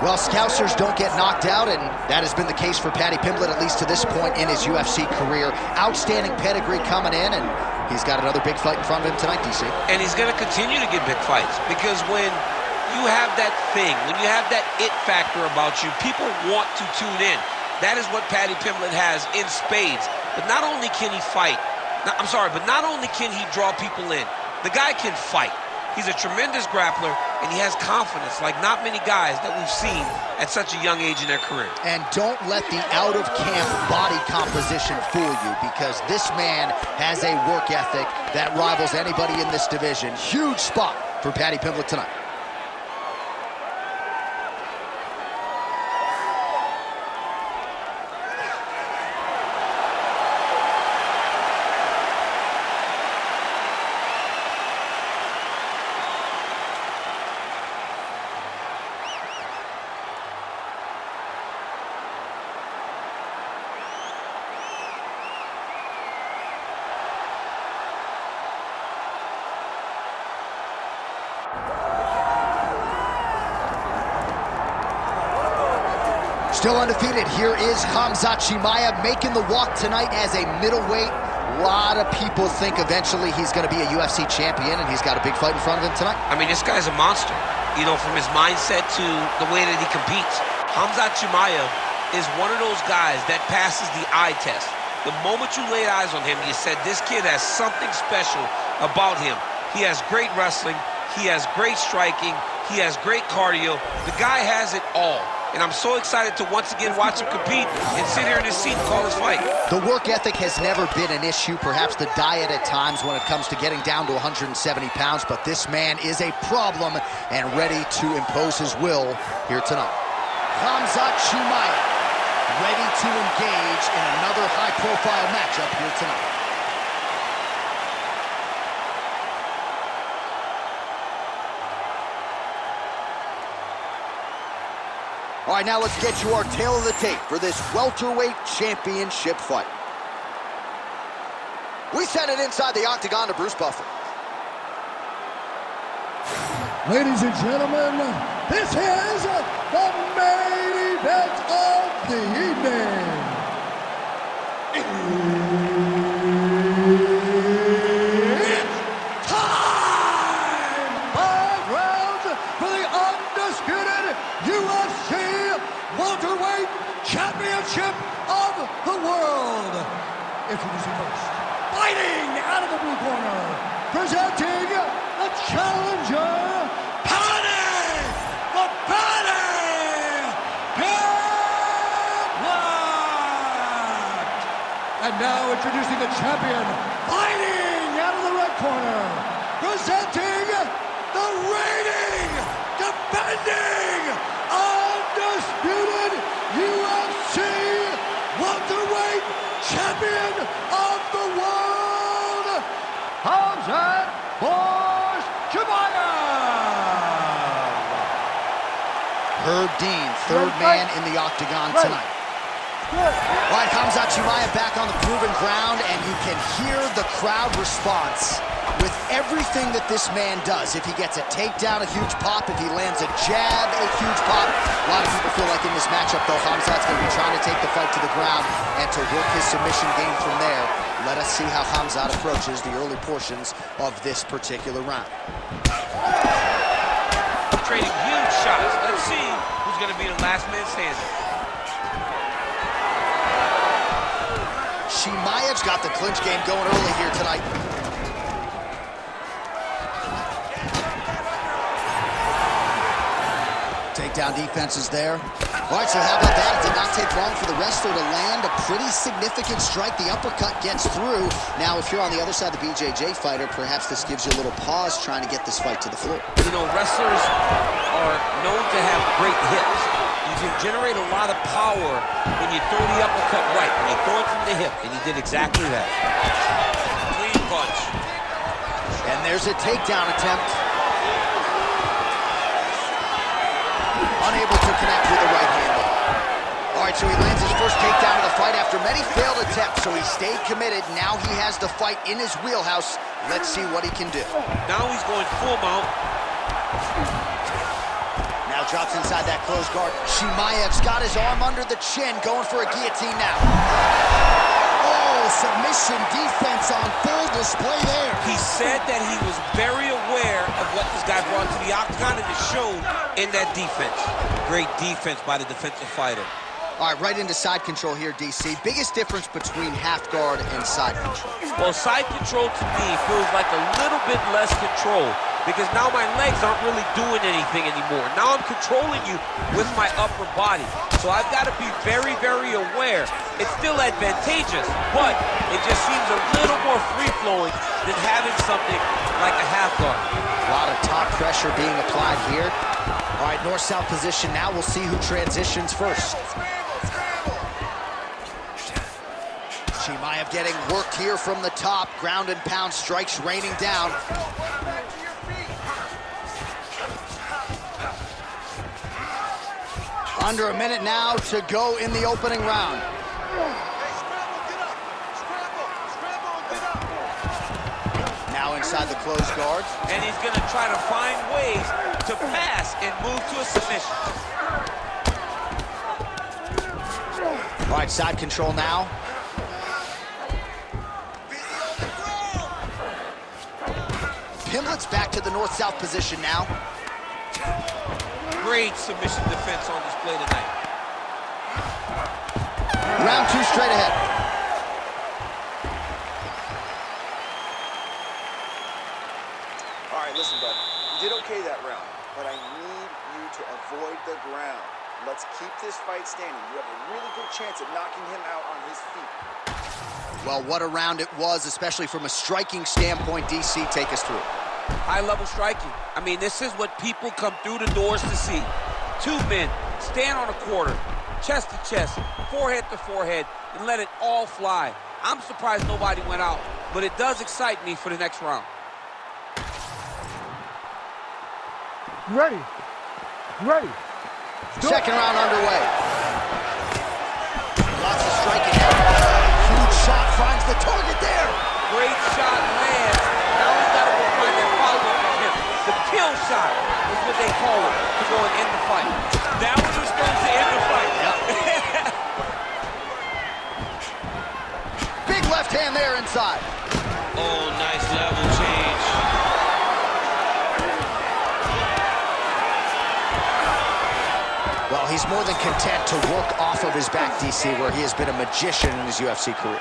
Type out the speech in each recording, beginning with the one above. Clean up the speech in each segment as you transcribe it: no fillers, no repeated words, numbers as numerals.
Well, Scousers don't get knocked out, and that has been the case for Paddy Pimblett, at least to this point in his UFC career. Outstanding pedigree coming in, and he's got another big fight in front of him tonight, DC. And he's going to continue to get big fights, because when you have that thing, when you have that it factor about you, people want to tune in. That is what Paddy Pimblett has in spades. But not only can he fight, but not only can he draw people in, the guy can fight. He's a tremendous grappler, and he has confidence like not many guys that we've seen at such a young age in their career. And don't let the out-of-camp body composition fool you, because this man has a work ethic that rivals anybody in this division. Huge spot for Paddy Pimblett tonight. Still undefeated, here is Khamzat Chimaev making the walk tonight as a middleweight. A lot of people think eventually he's going to be a UFC champion, and he's got a big fight in front of him tonight. I mean, this guy's a monster, you know, from his mindset to the way that he competes. Khamzat Chimaev is one of those guys that passes the eye test. The moment you laid eyes on him, you said, this kid has something special about him. He has great wrestling, he has great striking, he has great cardio. The guy has it all. And I'm so excited to once again watch him compete and sit here in his seat and call his fight. The work ethic has never been an issue, perhaps the diet at times when it comes to getting down to 170 pounds, but this man is a problem and ready to impose his will here tonight. Khamzat Chimaev ready to engage in another high-profile matchup here tonight. All right, now let's get you our tail of the tape for this welterweight championship fight. We send it inside the octagon to Bruce Buffer. Ladies and gentlemen, this is the main event of the evening. It's time! 5 rounds for the undisputed UFC welterweight championship of the world. Introducing first, fighting out of the blue corner, presenting the challenger, Paddy Pimblett. And now introducing the champion, fighting out of the red corner, presenting the reigning, defending, undisputed UFC welterweight champion of the world, Khamzat Chimaev. Herb Dean, third man in the octagon tonight. All right, Khamzat Chimaev back on the proven ground, and you can hear the crowd response with everything that this man does. If he gets a takedown, a huge pop. If he lands a jab, a huge pop. A lot of people feel like in this matchup, though, Khamzat's going to be trying to take the fight to the ground and to work his submission game from there. Let us see how Khamzat approaches the early portions of this particular round. Trading huge shots. Let's see who's going to be the last man standing. Chimaev's got the clinch game going early here tonight. Takedown defense is there. All right, so how about that? It did not take long for the wrestler to land a pretty significant strike. The uppercut gets through. Now, if you're on the other side of the BJJ fighter, perhaps this gives you a little pause trying to get this fight to the floor. You know, wrestlers are known to have great hips. You can generate a lot of power when you throw the uppercut right, when you throw it from the hip, and he did exactly that. Clean punch. And there's a takedown attempt. Unable to connect with the right hand. All right, so he lands his first takedown of the fight after many failed attempts, so he stayed committed. Now he has the fight in his wheelhouse. Let's see what he can do. Now he's going full mount. Now drops inside that closed guard. Chimaev's got his arm under the chin, going for a guillotine now. Oh, submission defense on full display there. He said that he was very aware of what this guy brought to the octagon, and it showed in that defense. Great defense by the defensive fighter. All right, right into side control here, DC. Biggest difference between half guard and side control? Well, side control to me feels like a little bit less control, because now my legs aren't really doing anything anymore. Now I'm controlling you with my upper body. So I've got to be very, very aware. It's still advantageous, but it just seems a little more free-flowing than having something like a half guard. A lot of top pressure being applied here. All right, north-south position now. We'll see who transitions first. Chimaev getting worked here from the top. Ground and pound strikes raining down. Under a minute now to go in the opening round. Now inside the closed guard. And he's going to try to find ways to pass and move to a submission. All right, side control now. Pimblett's back to the north-south position now. Great submission defense on display tonight. Round two straight ahead. All right, listen, bud. You did okay that round, but I need you to avoid the ground. Let's keep this fight standing. You have a really good chance at knocking him out on his feet. Well, what a round it was, especially from a striking standpoint. DC, take us through. High-level striking. I mean, this is what people come through the doors to see. Two men stand on a quarter, chest to chest, forehead to forehead, and let it all fly. I'm surprised nobody went out, but it does excite me for the next round. Ready. Ready. Second round underway. Lots of striking here. Huge shot finds the target there. Great shot lands. Now he's got to go find that follow-up from him. The kill shot is what they call it to go and end the fight. That was what's supposed to end the fight. Yep. Big left hand there inside. Oh, nice level change. Well, he's more than content to work off of his back, DC, where he has been a magician in his UFC career.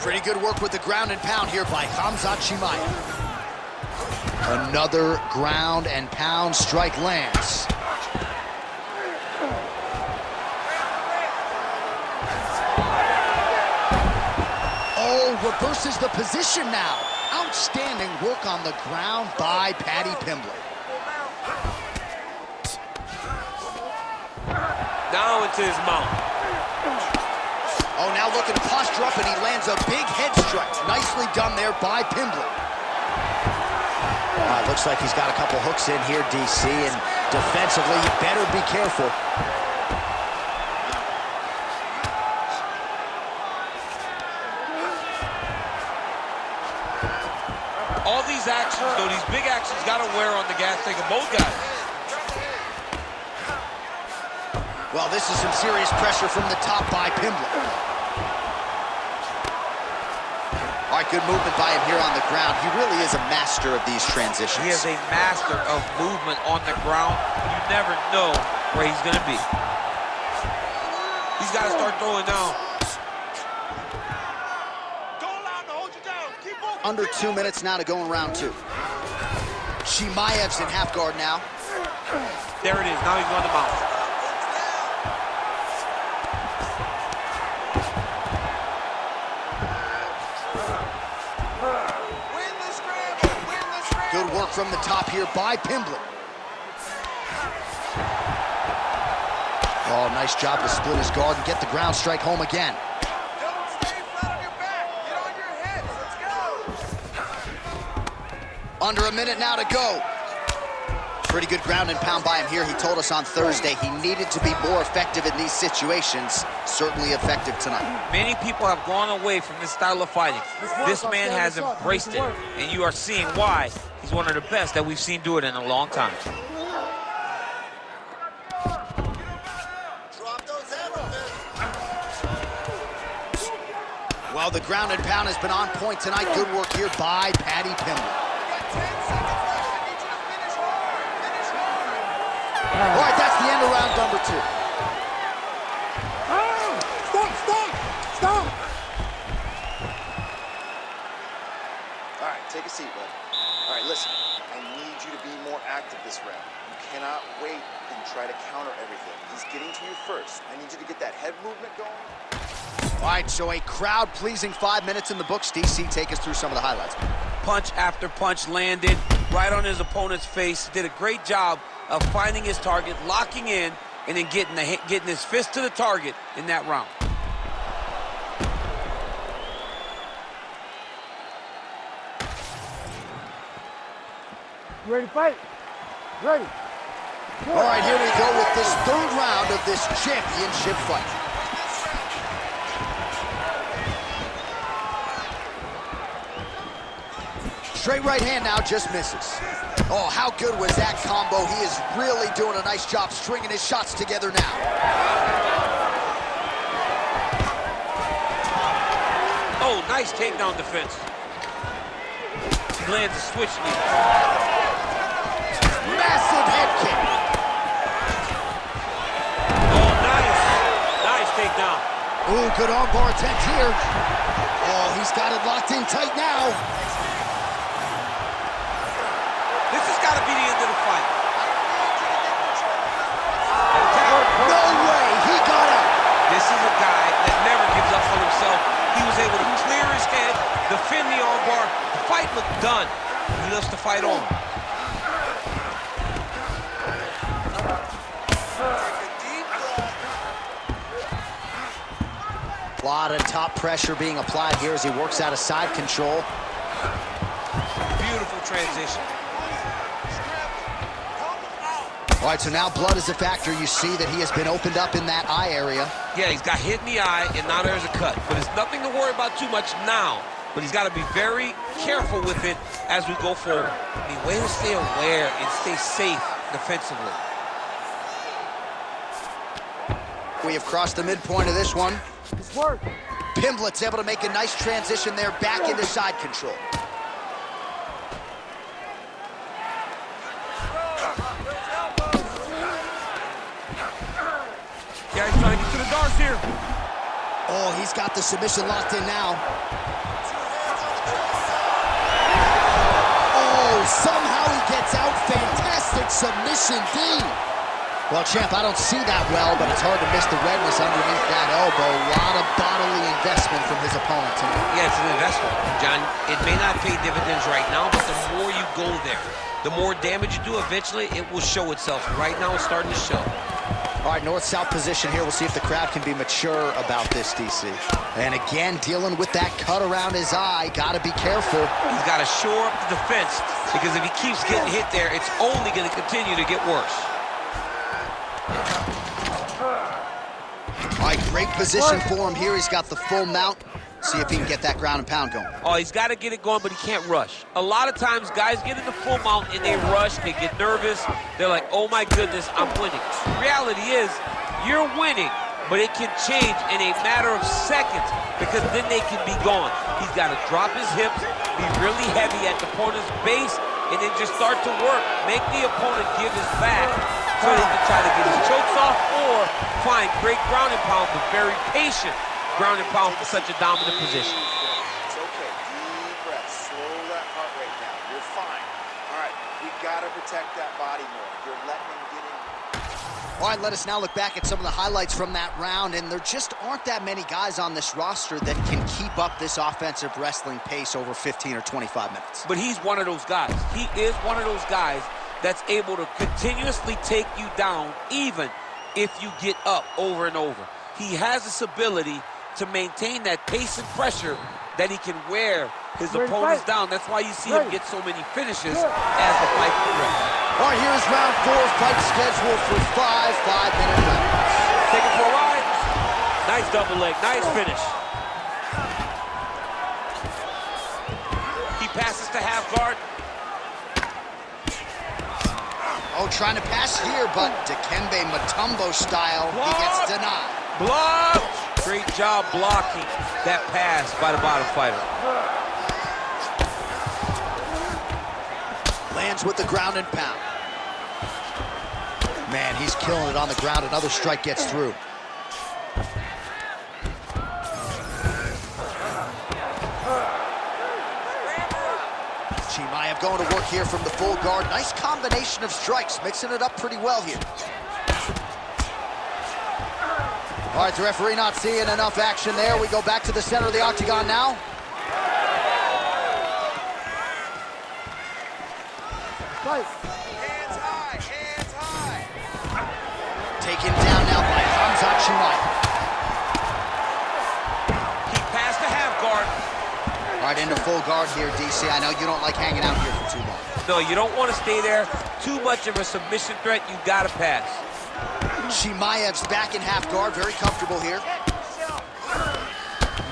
Pretty good work with the ground and pound here by Khamzat Chimaev. Another ground and pound strike lands. Oh, reverses the position now. Outstanding work on the ground by Paddy Pimblett. Now into his mount. Oh, now looking to posture up, and he lands a big head strike. Nicely done there by Pimblett. Looks like he's got a couple hooks in here, DC, and defensively, you better be careful. All these actions, though, these big actions got to wear on the gas tank of both guys. Well, this is some serious pressure from the top by Pimblett. All right, good movement by him here on the ground. He really is a master of these transitions. He is a master of movement on the ground. You never know where he's going to be. He's got to start throwing down. Don't allow him to hold you down. Keep moving. Under 2 minutes now to go in round two. Chimaev's in half guard now. There it is. Now he's on the mount. Good work from the top here by Pimblett. Oh, nice job to split his guard and get the ground strike home again. Don't stay flat on your back. Get on your head. Let's go. Under a minute now to go. Pretty good ground and pound by him here. He told us on Thursday he needed to be more effective in these situations. Certainly effective tonight. Many people have gone away from this style of fighting. This man has embraced it, and you are seeing why he's one of the best that we've seen do it in a long time. Wow, the ground and pound has been on point tonight. Good work here by Paddy Pimblett. All right, that's the end of round number 2. Stop! All right, take a seat, bud. All right, listen. I need you to be more active this round. You cannot wait and try to counter everything. He's getting to you first. I need you to get that head movement going. All right, so a crowd-pleasing 5 minutes in the books. DC, take us through some of the highlights. Punch after punch landed right on his opponent's face. Did a great job of finding his target, locking in, and then getting his fist to the target in that round. You ready to fight? Ready. All right, here we go with this 3rd round of this championship fight. Straight right hand now, just misses. Oh, how good was that combo? He is really doing a nice job stringing his shots together now. Oh, nice takedown defense. He lands a switch knee. Massive head kick. Oh, nice. Nice takedown. Ooh, good armbar attempt here. Oh, he's got it locked in tight now. This has got to be the end of the fight. No way, he got out. This is a guy that never gives up on himself. He was able to clear his head, defend the armbar. The fight looked done. He loves to fight on. A lot of top pressure being applied here as he works out of side control. Beautiful transition. All right, so now blood is a factor. You see that he has been opened up in that eye area. Yeah, he's got hit in the eye, and now there's a cut. But it's nothing to worry about too much now. But he's got to be very careful with it as we go forward. I mean, way to stay aware and stay safe defensively. We have crossed the midpoint of this one. It's work. Pimblett's able to make a nice transition there back into side control. Yeah, he's trying to get to the darts here. Oh, he's got the submission locked in now. Oh, somehow he gets out. Fantastic submission, D. Well, champ, I don't see that well, but it's hard to miss the redness underneath that elbow. A lot of bodily investment from his opponent tonight. Yeah, it's an investment, John. It may not pay dividends right now, but the more you go there, the more damage you do, eventually it will show itself. Right now, it's starting to show. All right, north-south position here. We'll see if the crowd can be mature about this, DC. And again, dealing with that cut around his eye. Got to be careful. He's got to shore up the defense, because if he keeps getting hit there, it's only going to continue to get worse. All right, great position for him here. He's got the full mount. See if he can get that ground and pound going. Oh, he's got to get it going, but he can't rush. A lot of times, guys get in the full mount and they rush, they get nervous. They're like, oh my goodness, I'm winning. Reality is, you're winning, but it can change in a matter of seconds, because then they can be gone. He's got to drop his hips, be really heavy at the opponent's base, and then just start to work. Make the opponent give his back so he can try to get his chokes off or find great ground and pound, but very patient ground and pound for such a dominant position. It's okay. Deep breath. Slow that heart rate down. You're fine. All right. We got to protect that body more. You're letting him get in. All right, let us now look back at some of the highlights from that round, and there just aren't that many guys on this roster that can keep up this offensive wrestling pace over 15 or 25 minutes. But he's one of those guys. He is one of those guys that's able to continuously take you down, even if you get up over and over. He has this ability to maintain that pace and pressure that he can wear his opponents down. That's why you see him get so many finishes as the fight progresses. All right, here's round 4, fight scheduled for 5-minute rounds. Take it for a ride. Nice double leg, nice finish. He passes to half guard. Oh, trying to pass here, but Dikembe Mutombo style, he gets denied. Blocked. Great job blocking that pass by the bottom fighter. Lands with the ground and pound. Man, he's killing it on the ground. Another strike gets through. Chimaev going to work here from the full guard. Nice combination of strikes, mixing it up pretty well here. All right, the referee not seeing enough action there. We go back to the center of the octagon now. Right. Hands high, hands high. Taken down now by Khamzat Chimaev. He passed the half guard. All right, into full guard here, DC. I know you don't like hanging out here for too long. No, you don't want to stay there. Too much of a submission threat. You got to pass. Chimaev's back in half guard, very comfortable here.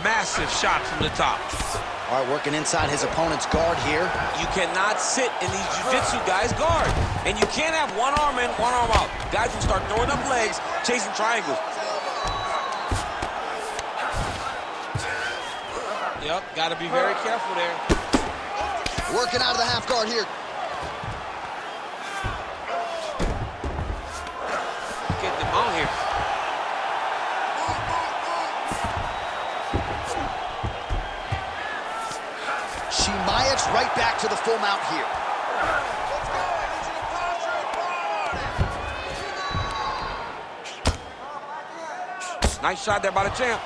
Massive shot from the top. All right, working inside his opponent's guard here. You cannot sit in these jiu-jitsu guys' guard. And you can't have one arm in, one arm out. Guys will start throwing up legs, chasing triangles. Yep, got to be very careful there. Working out of the half guard here. Getting him out here. Chimaev's right back to the full mount here. Nice shot there by the champ.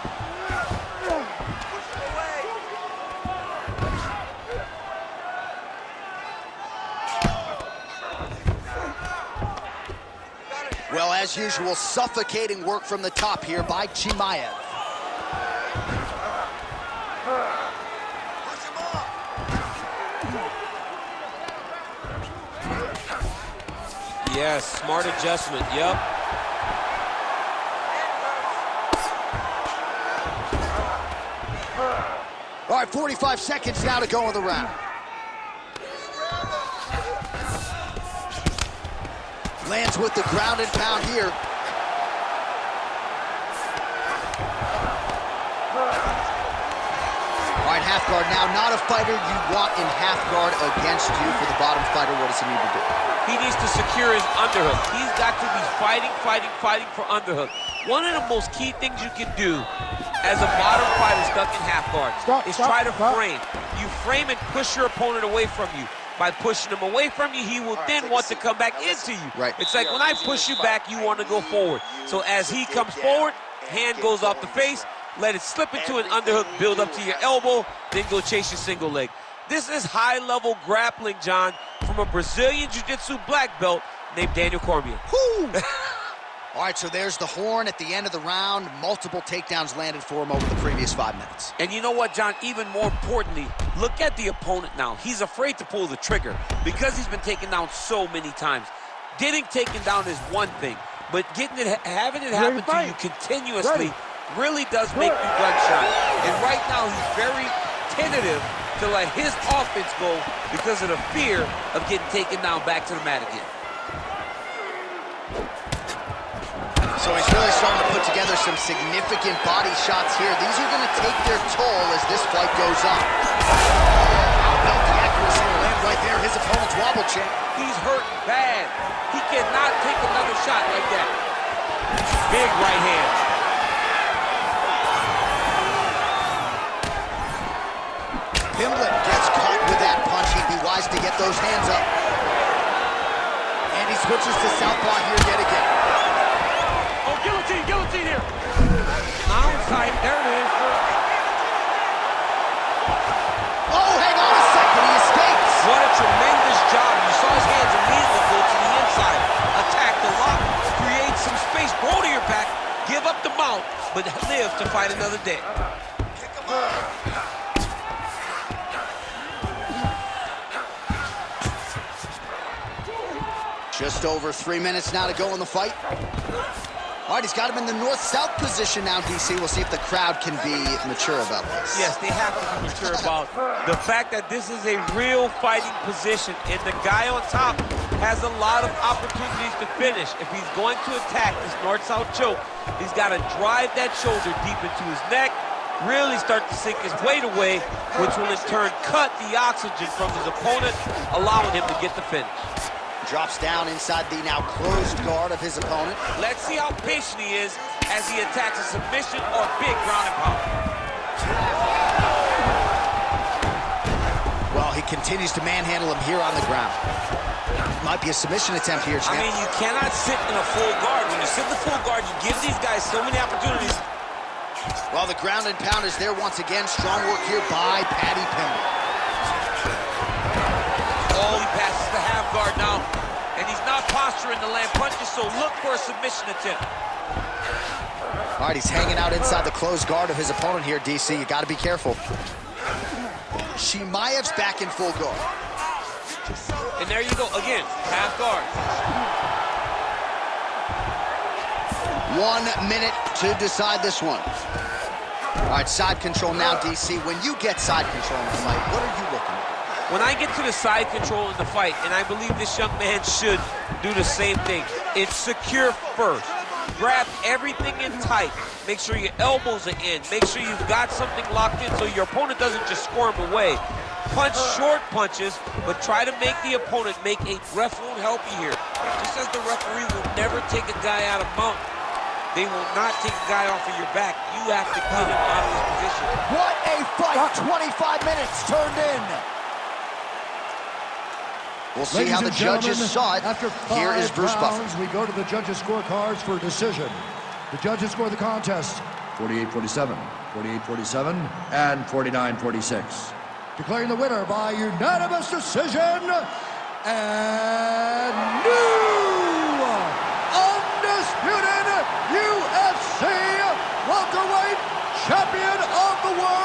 Well, as usual, suffocating work from the top here by Chimaev. Yes, smart adjustment, yep. All right, 45 seconds now to go in the round. Lands with the ground and pound here. All right, half guard now. Not a fighter you want in half guard against you. For the bottom fighter, what does he need to do? He needs to secure his underhook. He's got to be fighting for underhook. One of the most key things you can do as a bottom fighter stuck in half guard is try to frame. You frame and push your opponent away from you. By pushing him away from you, he will then want to come back into you. Right. It's like when I push you back, you want to go forward. So as he comes forward, hand goes off the face, let it slip into an underhook, build up to your elbow, then go chase your single leg. This is high-level grappling, John, from a Brazilian Jiu-Jitsu black belt named Daniel Cormier. All right, so there's the horn at the end of the round. Multiple takedowns landed for him over the previous 5 minutes. And you know what, John? Even more importantly, look at the opponent now. He's afraid to pull the trigger because he's been taken down so many times. Getting taken down is one thing, but having it happen to you continuously really does make you gun shy. And right now, he's very tentative to let his offense go because of the fear of getting taken down back to the mat again. So he's really starting to put together some significant body shots here. These are going to take their toll as this fight goes on. How about the accuracy to land right there? His opponent's wobble check. He's hurt bad. He cannot take another shot like that. Big right hand. Pimblett gets caught with that punch. He'd be wise to get those hands up. And he switches to southpaw here yet again. Oh, guillotine here. Outside, there it is. Oh, hang on a second, he escapes. What a tremendous job. You saw his hands immediately go to the inside. Attack the lock, create some space, roll to your back, give up the mount, but live to fight another day. Just over 3 minutes now to go in the fight. All right, he's got him in the north-south position now, DC. We'll see if the crowd can be mature about this. Yes, they have to be mature about the fact that this is a real fighting position, and the guy on top has a lot of opportunities to finish. If he's going to attack this north-south choke, he's got to drive that shoulder deep into his neck, really start to sink his weight away, which will in turn cut the oxygen from his opponent, allowing him to get the finish. Drops down inside the now closed guard of his opponent. Let's see how patient he is as he attacks a submission or big ground and pound. Well, he continues to manhandle him here on the ground. Might be a submission attempt here, champ. I mean, you cannot sit in a full guard. When you sit in the full guard, you give these guys so many opportunities. Well, the ground and pound is there once again. Strong work here by Paddy Pimblett. Oh, he passes the half guard now. And he's not posturing to land punches, so look for a submission attempt. All right, he's hanging out inside the closed guard of his opponent here, DC. You got to be careful. Chimaev's back in full guard. And there you go, again, half guard. 1 minute to decide this one. All right, side control now, DC. When you get side control in the fight, what are you looking at? When I get to the side control in the fight, and I believe this young man should do the same thing, it's secure first. Grab everything in tight. Make sure your elbows are in. Make sure you've got something locked in so your opponent doesn't just squirm away. Punch short punches, but try to make the opponent make a ref won't help you here. Just as the referee will never take a guy out of mount, they will not take a guy off of your back. You have to get him out of his position. What a fight! 25 minutes turned in. We'll see how the judges saw it. After 5 Here is Bruce Buffer. rounds, we go to the judges' scorecards for decision. The judges score the contest 48-47, 48-47, and 49-46. Declaring the winner by unanimous decision, and new undisputed UFC welterweight champion of the world,